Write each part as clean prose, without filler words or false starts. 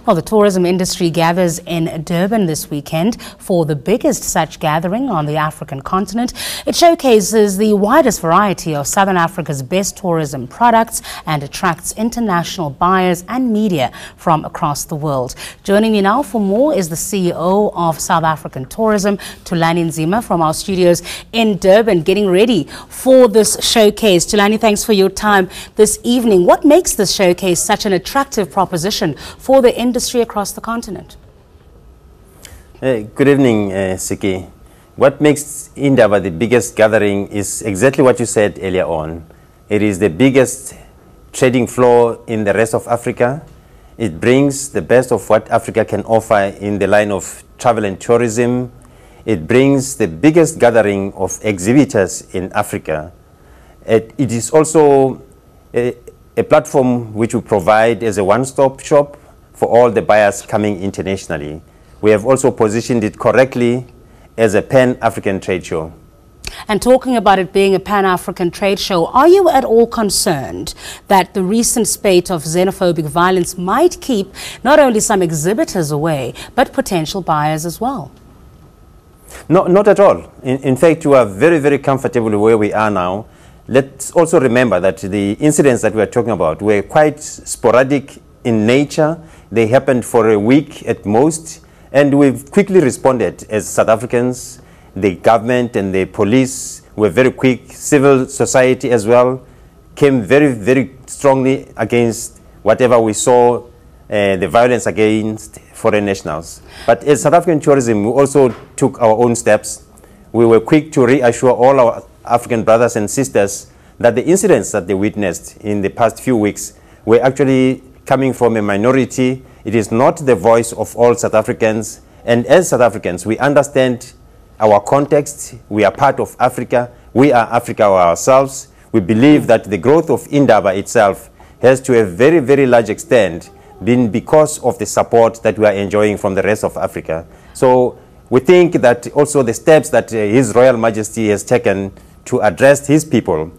Well, the tourism industry gathers in Durban this weekend for the biggest such gathering on the African continent. It showcases the widest variety of Southern Africa's best tourism products and attracts international buyers and media from across the world. Joining me now for more is the CEO of South African Tourism, Thulani Nzima, from our studios in Durban, getting ready for this showcase. Thulani, thanks for your time this evening. What makes this showcase such an attractive proposition for the industry across the continent? Good evening, Siki. What makes Indaba the biggest gathering is exactly what you said earlier on. It is the biggest trading floor in the rest of Africa. It brings the best of what Africa can offer in the line of travel and tourism. It brings the biggest gathering of exhibitors in Africa. It is also a platform which we provide as a one-stop shop for all the buyers coming internationally. We have also positioned it correctly as a pan-African trade show. And talking about it being a pan-African trade show, are you at all concerned that the recent spate of xenophobic violence might keep not only some exhibitors away, but potential buyers as well? No, not at all. In fact, we are very, very comfortable where we are now. Let's also remember that the incidents that we are talking about were quite sporadic in nature. They happened for a week at most, and we've quickly responded as South Africans. The government and the police were very quick. Civil society as well came very, very strongly against whatever we saw, the violence against foreign nationals. But as South African Tourism, we also took our own steps. We were quick to reassure all our African brothers and sisters that the incidents that they witnessed in the past few weeks were actually coming from a minority. It is not the voice of all South Africans. And as South Africans, we understand our context. We are part of Africa. We are Africa ourselves. We believe that the growth of Indaba itself has to a very, very large extent been because of the support that we are enjoying from the rest of Africa. So we think that also the steps that His Royal Majesty has taken to address his people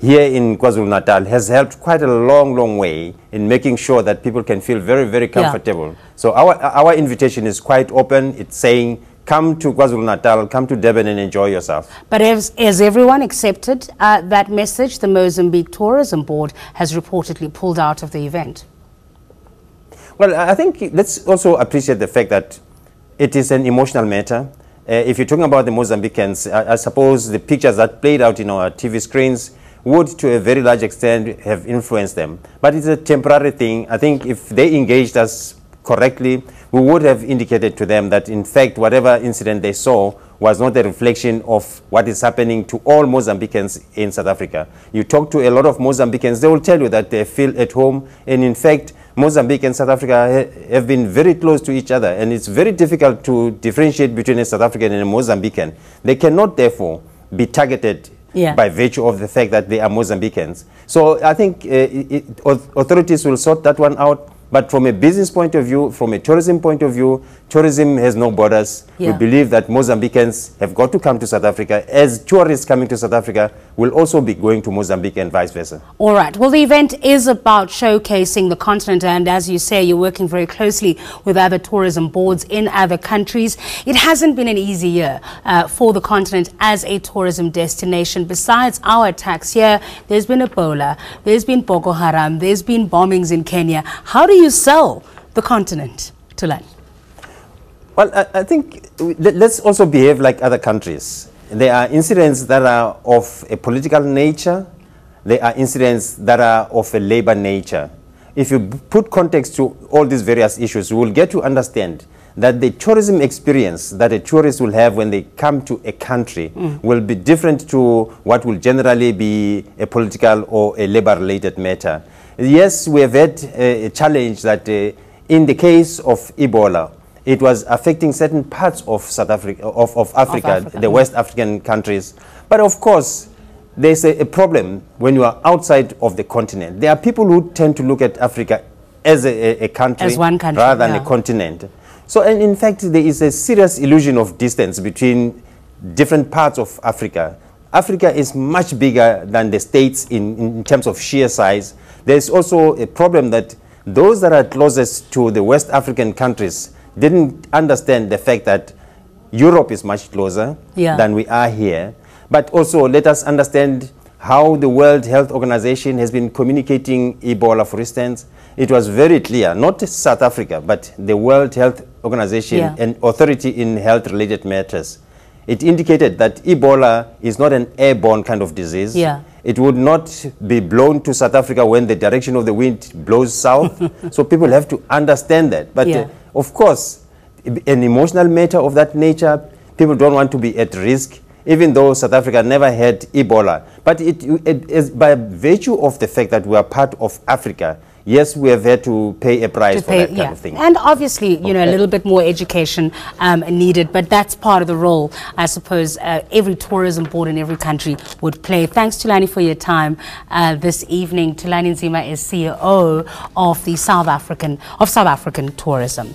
here in KwaZulu-Natal has helped quite a long, long way in making sure that people can feel very, very comfortable. Yeah. So our invitation is quite open. It's saying, come to KwaZulu-Natal, come to Durban and enjoy yourself. But has everyone accepted that message? The Mozambique Tourism Board has reportedly pulled out of the event. Well, I think let's also appreciate the fact that it is an emotional matter. If you're talking about the Mozambicans, I suppose the pictures that played out in our TV screens would, to a very large extent, have influenced them. But it's a temporary thing. I think if they engaged us correctly, we would have indicated to them that, in fact, whatever incident they saw was not a reflection of what is happening to all Mozambicans in South Africa. You talk to a lot of Mozambicans, they will tell you that they feel at home. And in fact, Mozambique and South Africa have been very close to each other, and it's very difficult to differentiate between a South African and a Mozambican. They cannot, therefore, be targeted by virtue of the fact that they are Mozambicans. So I think authorities will sort that one out. But from a business point of view, from a tourism point of view, tourism has no borders. We believe that Mozambicans have got to come to South Africa, as tourists coming to South Africa will also be going to Mozambique and vice versa. All right. Well, the event is about showcasing the continent, and as you say, you're working very closely with other tourism boards in other countries. It hasn't been an easy year for the continent as a tourism destination. Besides our attacks here, there's been Ebola, there's been Boko Haram, there's been bombings in Kenya. How do you sell the continent, Thulani? Well, I think let's also behave like other countries. There are incidents that are of a political nature. There are incidents that are of a labor nature. If you put context to all these various issues, you will get to understand that the tourism experience that a tourist will have when they come to a country will be different to what will generally be a political or a labor-related matter. Yes, we have had a challenge that in the case of Ebola, it was affecting certain parts of South Africa, of Africa, the West African countries. But of course, there's a problem when you are outside of the continent. There are people who tend to look at Africa as a country, as one country rather than a continent. So, and in fact, there is a serious illusion of distance between different parts of Africa. Africa is much bigger than the States in terms of sheer size. There's also a problem that those that are closest to the West African countries didn't understand the fact that Europe is much closer than we are here. But also let us understand how the World Health Organization has been communicating Ebola, for instance. It was very clear, not South Africa, but the World Health Organization and authority in health-related matters. It indicated that Ebola is not an airborne kind of disease. It would not be blown to South Africa when the direction of the wind blows south. So people have to understand that. But of course, an emotional matter of that nature, people don't want to be at risk, even though South Africa never had Ebola. But it is by virtue of the fact that we are part of Africa, yes, we have had to pay a price for that kind of thing. And obviously, you know, a little bit more education needed, but that's part of the role, I suppose, every tourism board in every country would play. Thanks, Thulani, for your time this evening. Thulani Nzima is CEO of the South African tourism.